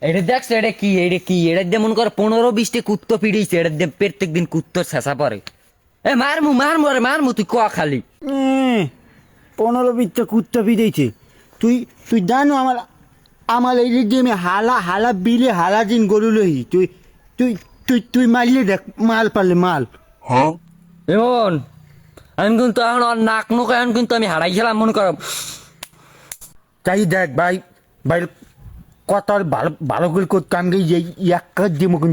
এটা দেখছো, এটা কি, এটা কি, এটা দিয়ে মনে কর 15-20টা কুত্তো পিড়িয়েছে, এটা দিয়ে প্রত্যেক দিন কুত্তর শেষা পরে। এ মারমু মারমু রে মারমু, তুই ক খালি 15-20টা কুত্তা পিড়েছে। তুই তুই জানো আমার আমার এই যে আমি হালা হালা বিলে হালা দিন গরু লই, তুই তুই তুই তুই মারলে দেখ, মাল পারলে মাল। এমন আমি কিন্তু এখন আর নাক মুখ এখন কিন্তু আমি হারাই খেলাম মনে করো। তাই দেখ ভাই, ভাই কত আর ভালো ভালো করে করতে আমি এক দিমক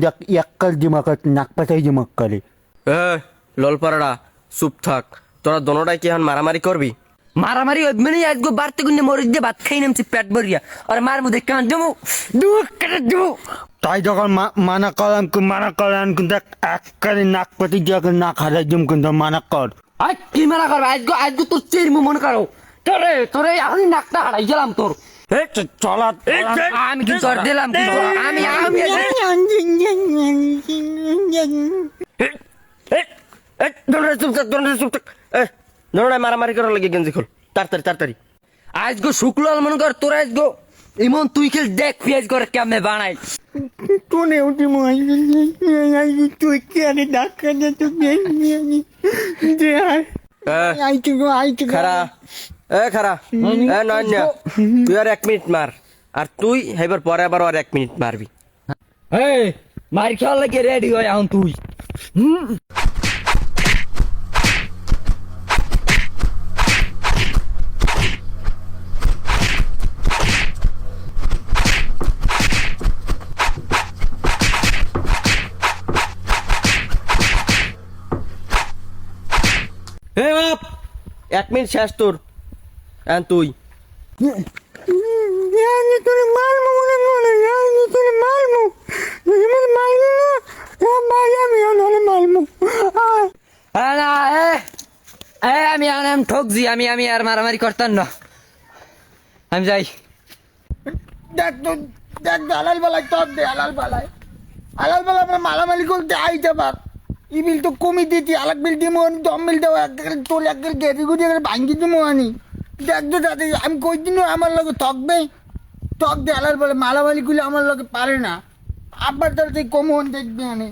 এক দিমাক নাক পাতাই দিমাক করে। ললপাড়া চুপ থাক, তোরা দোনোটাই কি এখন মারামারি করবি? মারামারি মানে আজকে বাড়তে গুন্ডে মরিচ দিয়ে ভাত খাই নামছি পেট ভরিয়া, আর মারমু দেখ কেমন জমু দুঃখ কেটে জমু। তাই যখন মানা করলাম কিন্তু একবারে নাক পাতি দিয়ে নাক হারাই দিম কিন্তু মানা কর। আজ কি মারা করবে, আজকে আজকে তোর চেরমু মনে করো, তোরে তোরে আমি নাকটা হারাই গেলাম তোর। চলা আমি কি করে দিলাম কি করে? আমি আমি চুপ থাক, চুপ থাক। দোনোটাই মারামারি করার লাগে গেঞ্জি খোল, তাড়াতাড়ি তাড়াতাড়ি। আজকে শুক্ল মনে কর তোর আজকে ইমন তুই খেল দেখ পেঁয়াজ করে কেমনে বানাই। তুই উঠি তুই কি আরে ডাক্তার তুই খারা খারা নয়, তুই আর 1 মিনিট মার, আর তুই এবার পরে আবার আর 1 মিনিট মারবি। এই মার খেয়াল লাগে রেডি হয় এখন তুই। হে বাপ, 1 মিনিট শেষ তোর। তুই তোর মারমু মনে মনে তোর মারমু মারলি না আমি মারমু। আমি আনাম ঠকছি, আমি আমি আর মারামারি করতাম না, আমি যাই। দেখ তো দেখ আলাল বেলায় তোর দে আলাল বেলায় আমরা মালামালি করতে আইতে পার। ই বিল তো কমি দিতি, আলাক বিল দিমো, দম বিল দেবো, তোর একদিন গেদি গুদি ভাঙ্গি দিমো আনি। দেখ তো দাদি আমি কই দিন আমার লগে থকবে, থক দে আলাল বেলা মালামালি গুলি আমার লগে পারে না। আব্বার তার কমন দেখবে আনি।